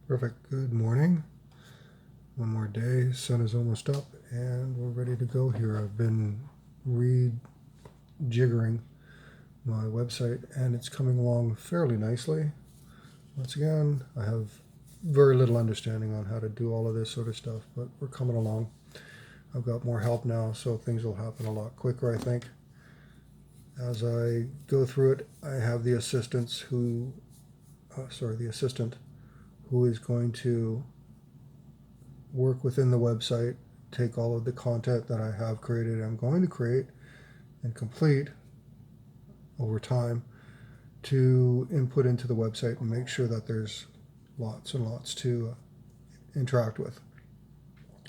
Perfect. Good morning. One more day. Sun is almost up and we're ready to go here. I've been rejiggering my website and it's coming along fairly nicely. Once again, I have very little understanding on how to do all of this sort of stuff, but we're coming along. I've got more help now, so things will happen a lot quicker, I think. As I go through it, I have the assistant who is going to work within the website, take all of the content that I have created, I'm going to create and complete over time to input into the website and make sure that there's lots and lots to interact with.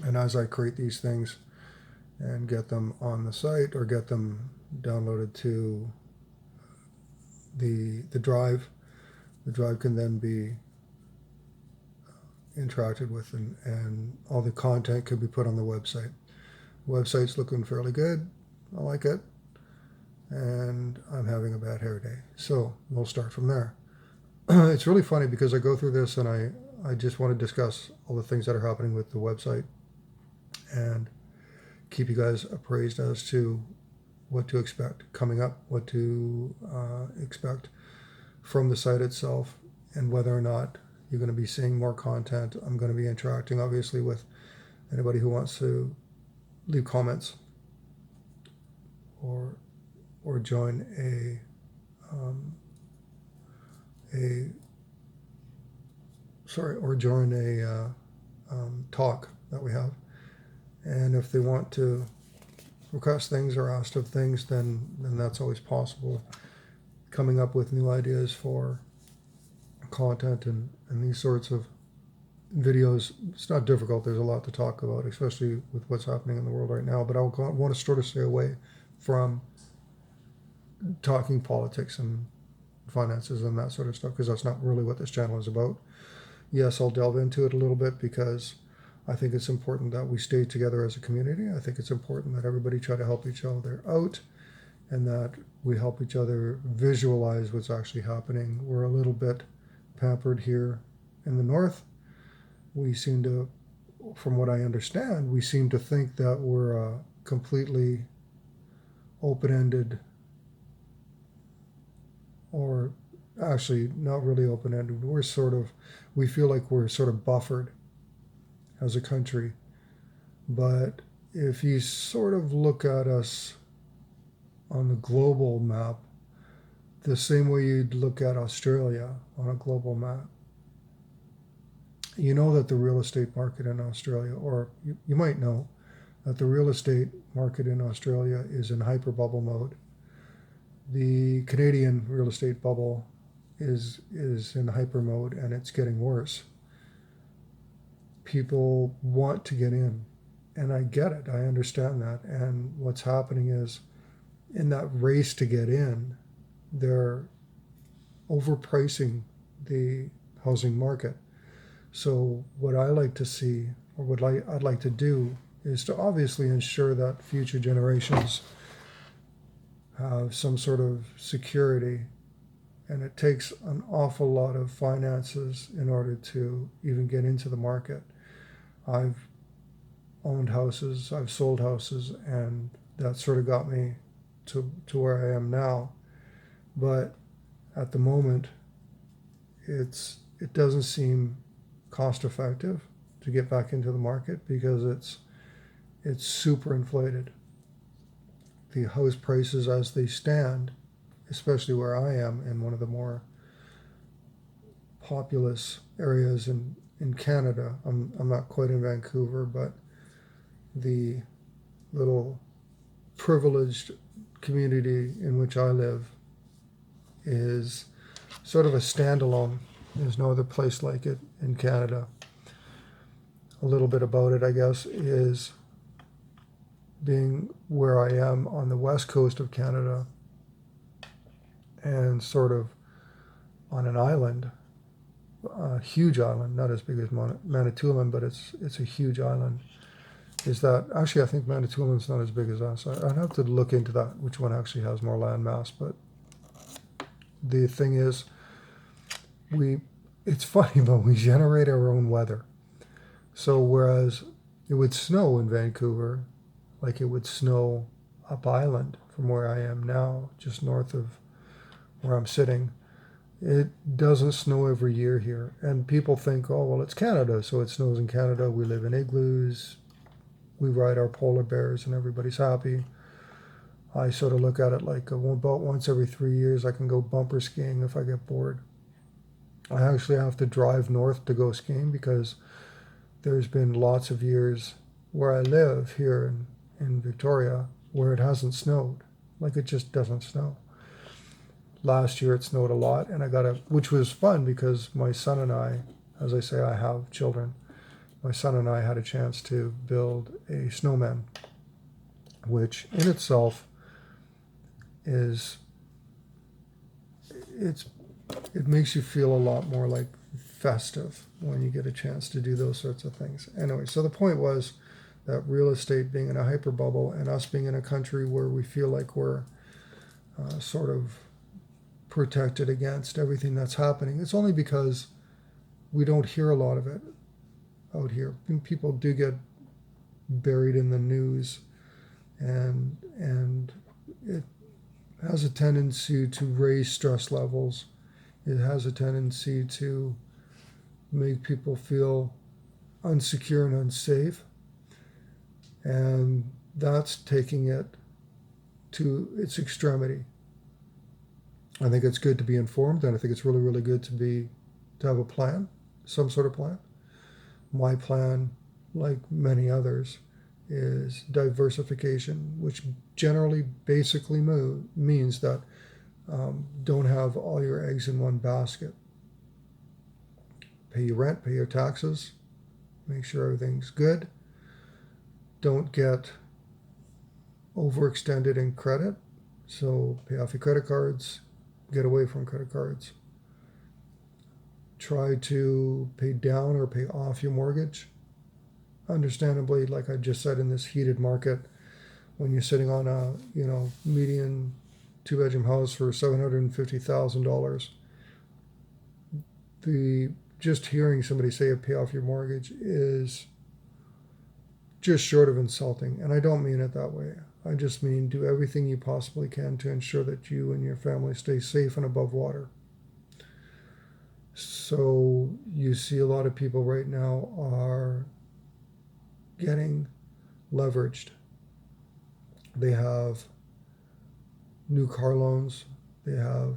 And as I create these things and get them on the site or get them downloaded to the drive, the drive can then be interacted with and all the content could be put on the website. The website's looking fairly good. I like it. And I'm having a bad hair day. So we'll start from there. It's really funny because I go through this and I just want to discuss all the things that are happening with the website and keep you guys appraised as to what to expect coming up, what to expect from the site itself, and whether or not you're going to be seeing more content. I'm going to be interacting, obviously, with anybody who wants to leave comments or join a talk that we have. And if they want to request things or ask of things, then that's always possible. Coming up with new ideas for content and these sorts of videos, it's not difficult. There's a lot to talk about, especially with what's happening in the world right now. But I want to sort of stay away from talking politics and finances and that sort of stuff, because that's not really what this channel is about. Yes, I'll delve into it a little bit because I think it's important that we stay together as a community. I think it's important that everybody try to help each other out and that we help each other visualize what's actually happening. We're a little bit pampered here in the north. We seem to, from what I understand, we seem to think that we're a completely open-ended, or actually not really open-ended. We feel like we're sort of buffered as a country. But if you sort of look at us on the global map, the same way you'd look at Australia on a global map, you know that the real estate market in Australia, or you might know that the real estate market in Australia is in hyper-bubble mode. The Canadian real estate bubble is in hyper mode, and it's getting worse. People want to get in, and I get it. I understand that. And what's happening is, in that race to get in, they're overpricing the housing market. So what I like to see, or what I'd like to do, is to obviously ensure that future generations have some sort of security. And it takes an awful lot of finances in order to even get into the market. I've owned houses, I've sold houses, and that sort of got me to where I am now. But at the moment, it doesn't seem cost effective to get back into the market because it's super inflated. The house prices as they stand, especially where I am in one of the more populous areas in Canada. I'm not quite in Vancouver, but the little privileged community in which I live is sort of a standalone. There's no other place like it in Canada. A little bit about it, I guess, is being where I am on the west coast of Canada and sort of on an island, a huge island, not as big as Manitoulin, but it's a huge island. Is that actually, I think Manitoulin's not as big as us. I'd have to look into that, which one actually has more land mass. But the thing is, it's funny, but we generate our own weather. So whereas it would snow in Vancouver, like it would snow up island from where I am now, just north of where I'm sitting, it doesn't snow every year here. And people think, oh, well, it's Canada, so it snows in Canada. We live in igloos, we ride our polar bears, and everybody's happy. I sort of look at it like about once every 3 years, I can go bumper skiing if I get bored. I actually have to drive north to go skiing because there's been lots of years where I live here in Victoria where it hasn't snowed. Like it just doesn't snow. Last year it snowed a lot, and which was fun because my son and I, as I say, I have children. My son and I had a chance to build a snowman, which in itself is, it makes you feel a lot more like festive when you get a chance to do those sorts of things. Anyway, so the point was that real estate being in a hyper bubble and us being in a country where we feel like we're sort of protected against everything that's happening, it's only because we don't hear a lot of it out here. And people do get buried in the news, and it has a tendency to raise stress levels. It has a tendency to make people feel unsecure and unsafe. And that's taking it to its extremity. I think it's good to be informed, and I think it's really, really good to have a plan, some sort of plan. My plan, like many others, is diversification, which generally basically means that don't have all your eggs in one basket. Pay your rent, pay your taxes, make sure everything's good. Don't get overextended in credit, so pay off your credit cards, get away from credit cards. Try to pay down or pay off your mortgage. Understandably, like I just said, in this heated market, when you're sitting on a median 2-bedroom house for $750,000, just hearing somebody say pay off your mortgage is just short of insulting. And I don't mean it that way. I just mean do everything you possibly can to ensure that you and your family stay safe and above water. So you see a lot of people right now are getting leveraged. They have new car loans. They have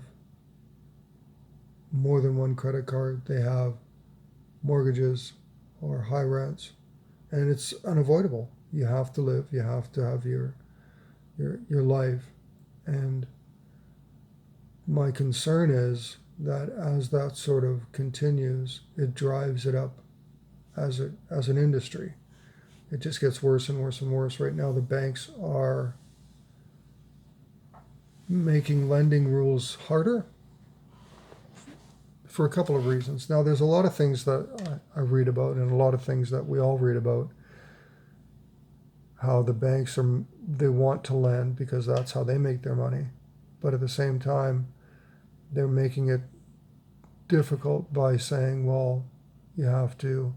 more than one credit card. They have mortgages or high rents. And it's unavoidable. You have to live. You have to have your life. And my concern is that as that sort of continues, it drives it up as an industry. It just gets worse and worse and worse. Right now, the banks are making lending rules harder for a couple of reasons. Now, there's a lot of things that I read about, and a lot of things that we all read about, how the banks they want to lend because that's how they make their money. But at the same time, they're making it difficult by saying, well, you have to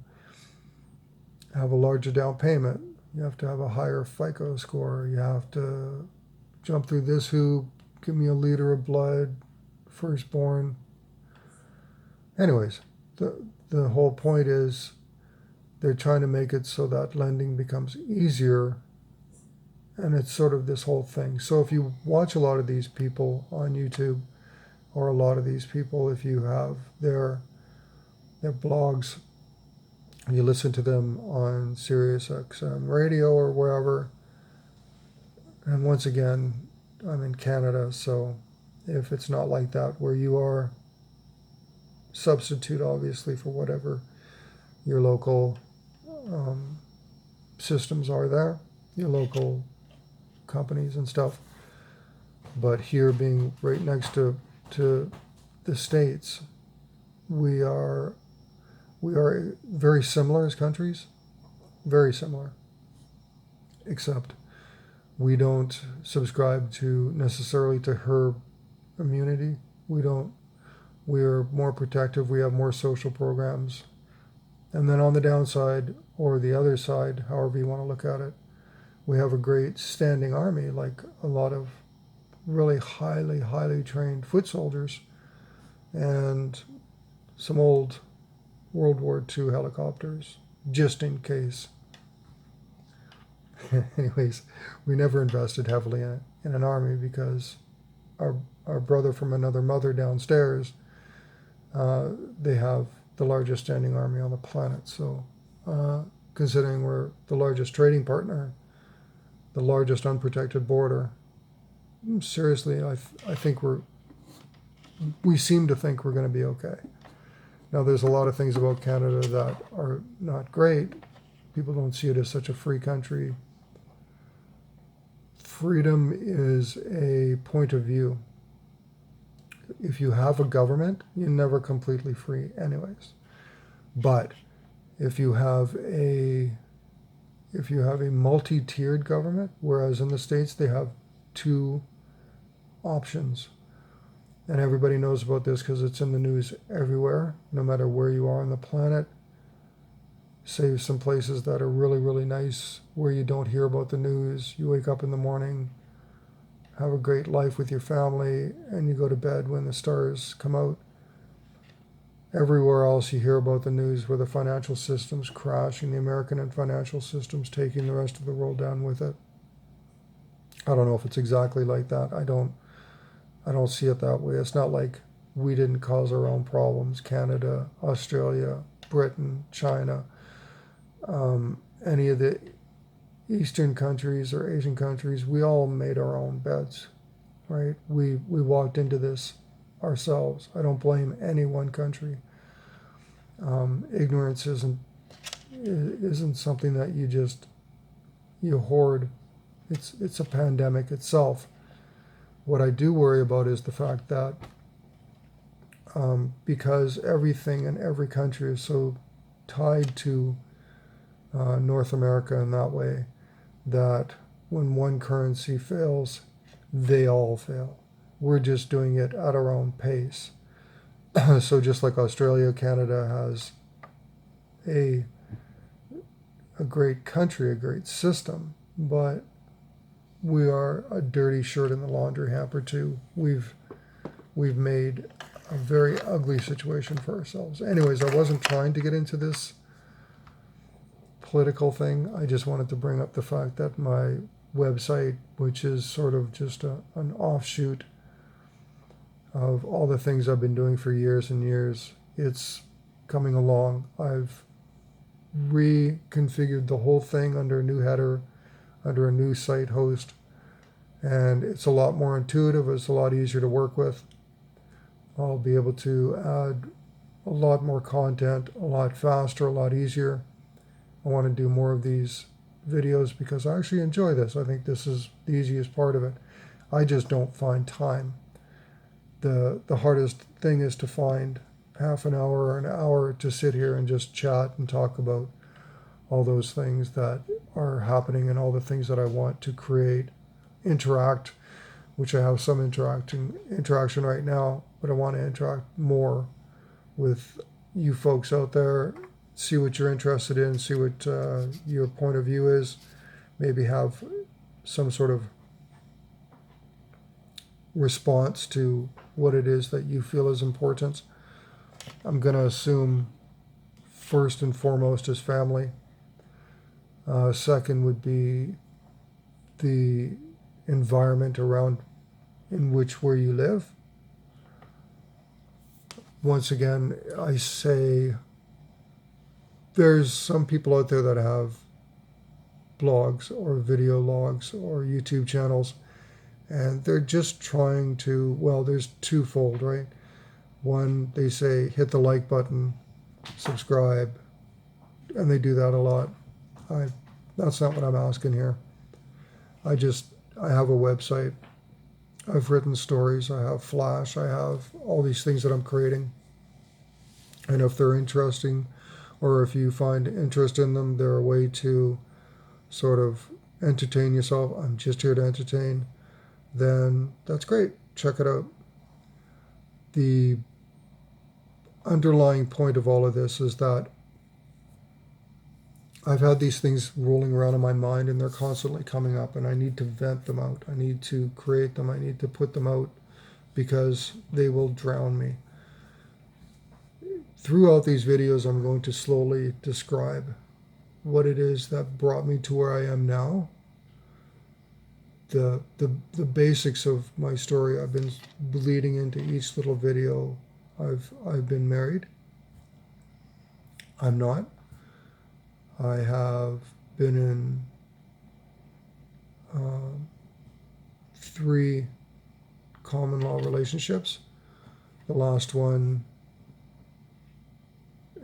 have a larger down payment. You have to have a higher FICO score. You have to jump through this hoop, give me a liter of blood, firstborn. Anyways, the whole point is they're trying to make it so that lending becomes easier, and it's sort of this whole thing. So if you watch a lot of these people on YouTube, or a lot of these people, if you have their blogs, you listen to them on Sirius XM radio or wherever, and once again, I'm in Canada, so if it's not like that where you are, substitute obviously for whatever your local systems are there, your local companies and stuff. But here, being right next to the States, we are very similar as countries, very similar, except we don't subscribe to necessarily to herd immunity. We don't we're more protective, we have more social programs. And then on the downside, or the other side, however you want to look at it, we have a great standing army, like a lot of really highly trained foot soldiers and some old World War II helicopters, just in case. Anyways, we never invested heavily in an army because our brother from another mother downstairs, they have the largest standing army on the planet. So, considering we're the largest trading partner, the largest unprotected border, seriously, I think we seem to think we're going to be okay. Now, there's a lot of things about Canada that are not great. People don't see it as such a free country. Freedom is a point of view. If you have a government, you're never completely free anyways. But if you have a multi-tiered government, whereas in the States they have two options, and everybody knows about this because it's in the news everywhere, no matter where you are on the planet, save some places that are really nice where you don't hear about the news. You wake up in the morning, have a great life with your family, and you go to bed when the stars come out. Everywhere else you hear about the news where the financial system's crashing, the American financial system's taking the rest of the world down with it. I don't know if it's exactly like that. I don't see it that way. It's not like we didn't cause our own problems. Canada, Australia, Britain, China, any of the Eastern countries or Asian countries, we all made our own beds, right? We walked into this ourselves. I don't blame any one country. Ignorance isn't something that you hoard. It's a pandemic itself. What I do worry about is the fact that because everything in every country is so tied to North America in that way, that when one currency fails, they all fail. We're just doing it at our own pace. So just like Australia, Canada has a great country, a great system, but we are a dirty shirt in the laundry hamper too. We've made a very ugly situation for ourselves. Anyways, I wasn't trying to get into this political thing. I just wanted to bring up the fact that my website, which is sort of just an offshoot of all the things I've been doing for years and years, it's coming along. I've reconfigured the whole thing under a new header, under a new site host, and it's a lot more intuitive. It's a lot easier to work with. I'll be able to add a lot more content, a lot faster, a lot easier. I want to do more of these videos because I actually enjoy this. I think this is the easiest part of it. I just don't find time. The hardest thing is to find half an hour or an hour to sit here and just chat and talk about all those things that are happening and all the things that I want to create, interact, which I have some interaction right now, but I want to interact more with you folks out there, see what you're interested in, see what your point of view is, maybe have some sort of response to what it is that you feel is important. I'm going to assume first and foremost is family. Second would be the environment around where you live. Once again, I say there's some people out there that have blogs or video logs or YouTube channels, and they're just trying to, well, there's twofold, right? One, they say hit the like button, subscribe, and they do that a lot. That's not what I'm asking here. I have a website. I've written stories. I have Flash. I have all these things that I'm creating. And if they're interesting, or if you find interest in them, they're a way to sort of entertain yourself. I'm just here to entertain. Then that's great. Check it out. The underlying point of all of this is that I've had these things rolling around in my mind and they're constantly coming up, and I need to vent them out. I need to create them. I need to put them out because they will drown me. Throughout these videos, I'm going to slowly describe what it is that brought me to where I am now. The basics of my story. I've been bleeding into each little video. I've been married. I'm not. I have been in 3 common law relationships. The last one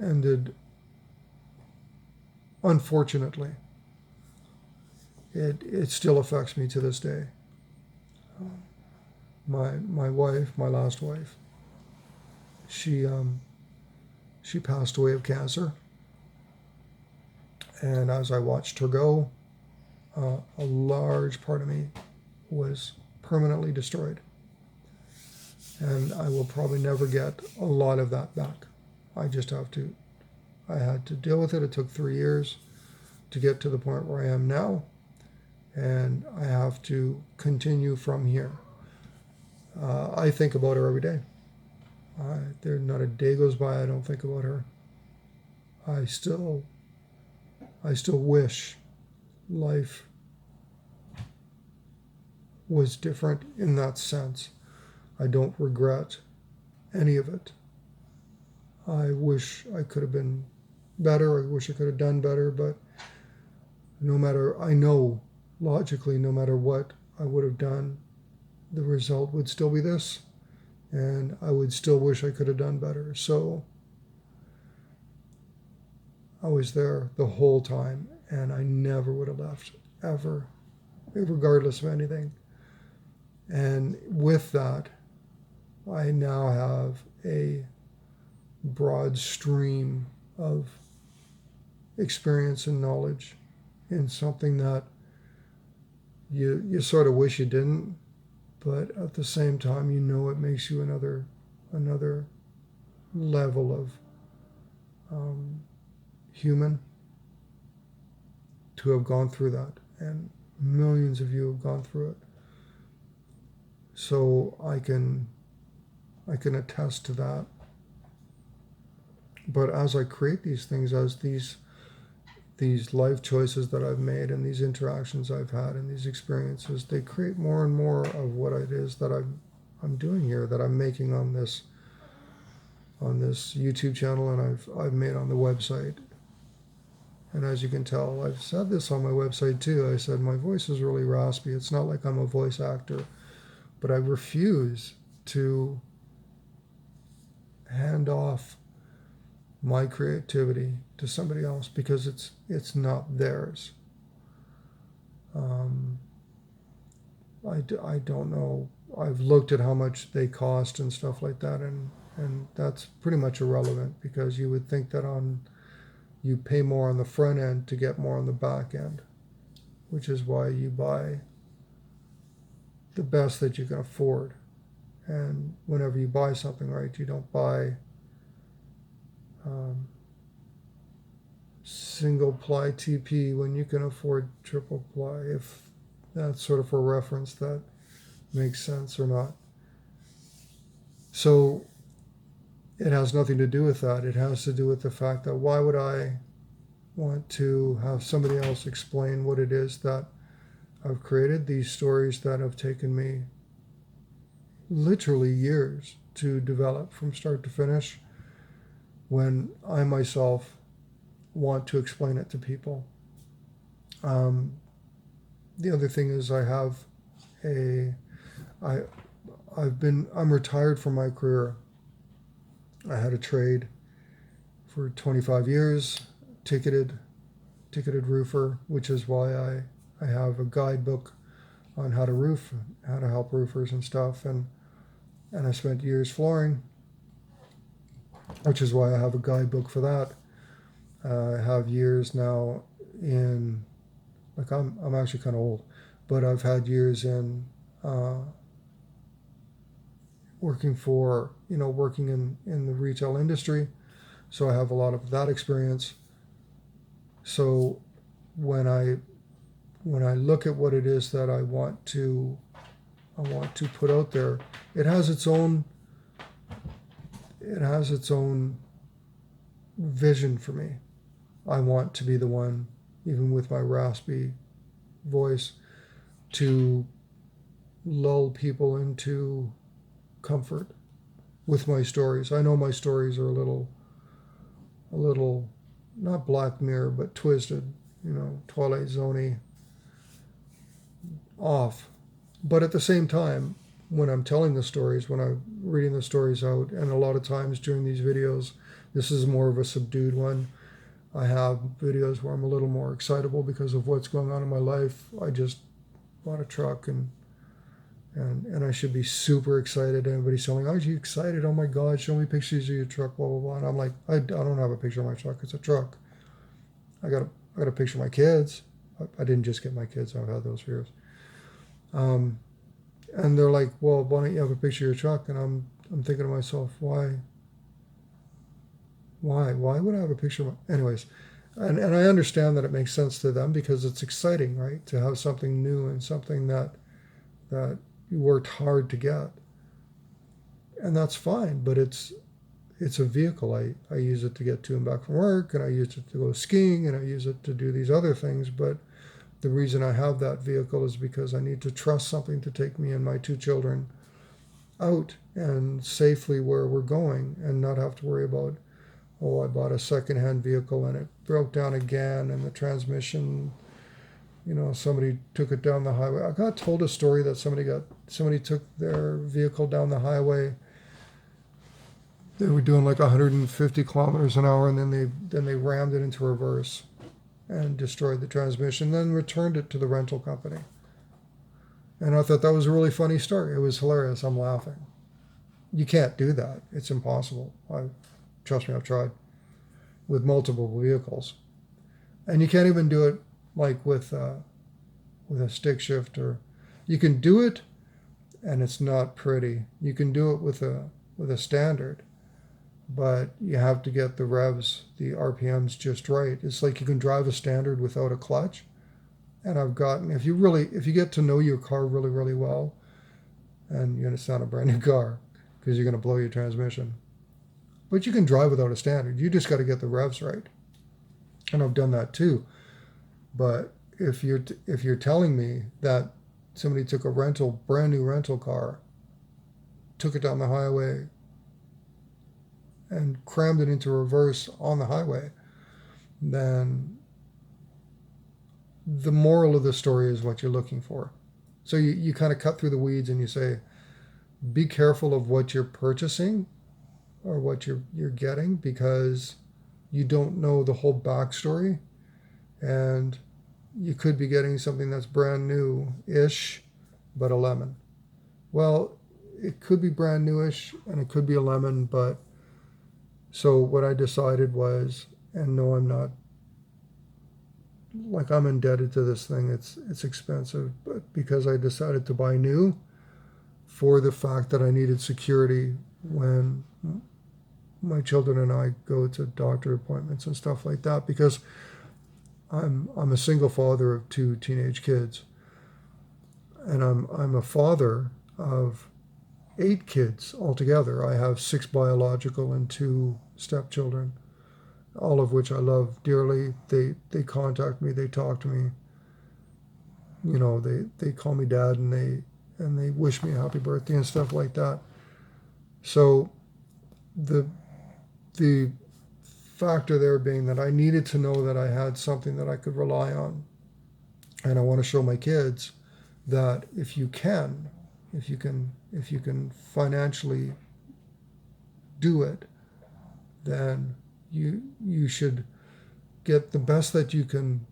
ended unfortunately. It still affects me to this day. My wife, my last wife, she passed away of cancer. And as I watched her go, a large part of me was permanently destroyed. And I will probably never get a lot of that back. I had to deal with it. It took 3 years to get to the point where I am now. And I have to continue from here. I think about her every day. There's not a day goes by I don't think about her. I still wish life was different in that sense. I don't regret any of it. I wish I could have been better. I wish I could have done better, but I know logically, no matter what I would have done, the result would still be this, and I would still wish I could have done better. So I was there the whole time, and I never would have left, ever, regardless of anything. And with that, I now have a broad stream of experience and knowledge in something that you sort of wish you didn't, but at the same time, it makes you another level of human to have gone through that, and millions of you have gone through it. So I can attest to that. But as I create these things, as these life choices that I've made and these interactions I've had and these experiences, they create more and more of what it is that I'm doing here, that I'm making on this YouTube channel, and I've made on the website. And as you can tell, I've said this on my website too. I said my voice is really raspy. It's not like I'm a voice actor, but I refuse to hand off my creativity to somebody else because it's not theirs. I don't know. I've looked at how much they cost and stuff like that, and that's pretty much irrelevant, because you would think that you pay more on the front end to get more on the back end, which is why you buy the best that you can afford. And whenever you buy something, right, you don't buy single ply TP when you can afford triple ply, if that's sort of a reference that makes sense or not. So it has nothing to do with that. It has to do with the fact that why would I want to have somebody else explain what it is that I've created, these stories that have taken me literally years to develop from start to finish, when I myself want to explain it to people. The other thing is I'm retired from my career. I had a trade for 25 years, ticketed roofer, which is why I have a guidebook on how to roof, how to help roofers and stuff, and I spent years flooring, which is why I have a guidebook for that. I have years now in, like I'm actually kind of old, but I've had years in working in the retail industry. So I have a lot of that experience. So when I look at what it is that I want to put out there, it has its own vision for me. I want to be the one, even with my raspy voice, to lull people into comfort with my stories. I know my stories are a little not Black Mirror, but twisted, Twilight Zone-y, off. But at the same time, when I'm telling the stories, when I'm reading the stories out, and a lot of times during these videos, this is more of a subdued one. I have videos where I'm a little more excitable because of what's going on in my life. I just bought a truck and I should be super excited. Everybody's telling me, "Are you excited? Oh my God, show me pictures of your truck, blah, blah, blah." And I'm like, I don't have a picture of my truck. It's a truck. I got a picture of my kids. I didn't just get my kids. I've had those for years. And they're like, "Well, why don't you have a picture of your truck?" And I'm thinking to myself, why would I have a picture of my... Anyways, and I understand that it makes sense to them because it's exciting, right? To have something new and something that you worked hard to get. And that's fine, but it's a vehicle. I use it to get to and back from work, and I use it to go skiing, and I use it to do these other things. But the reason I have that vehicle is because I need to trust something to take me and my two children out and safely where we're going, and not have to worry about, oh, I bought a secondhand vehicle and it broke down again, and the transmission, somebody took it down the highway. I got told a story that somebody took their vehicle down the highway. They were doing like 150 kilometers an hour, and then they rammed it into reverse and destroyed the transmission, then returned it to the rental company. And I thought that was a really funny story. It was hilarious. I'm laughing. You can't do that. It's impossible. Trust me, I've tried with multiple vehicles. And you can't even do it like with a stick shift, or you can do it and it's not pretty. You can do it with a standard, but you have to get the revs, the RPMs just right. It's like you can drive a standard without a clutch. And if you get to know your car really, really well, and it's not a brand new car because you're going to blow your transmission, but you can drive without a standard. You just got to get the revs right. And I've done that too. But if you're telling me that somebody took a brand new rental car, took it down the highway, and crammed it into reverse on the highway, then the moral of the story is what you're looking for. So you kind of cut through the weeds and you say, be careful of what you're purchasing or what you're getting, because you don't know the whole backstory, and you could be getting something that's brand new-ish, but a lemon. Well, it could be brand newish and it could be a lemon, but so what I decided was, and no, I'm not, like, I'm indebted to this thing. It's expensive, but because I decided to buy new for the fact that I needed security when my children and I go to doctor appointments and stuff like that, because I'm a single father of 2 teenage kids, and I'm a father of 8 kids altogether. I have 6 biological and 2 stepchildren, all of which I love dearly. They contact me, they talk to me, they call me dad, and they wish me a happy birthday and stuff like that. So the factor there being that I needed to know that I had something that I could rely on. And I want to show my kids that if you can financially do it, then you should get the best that you can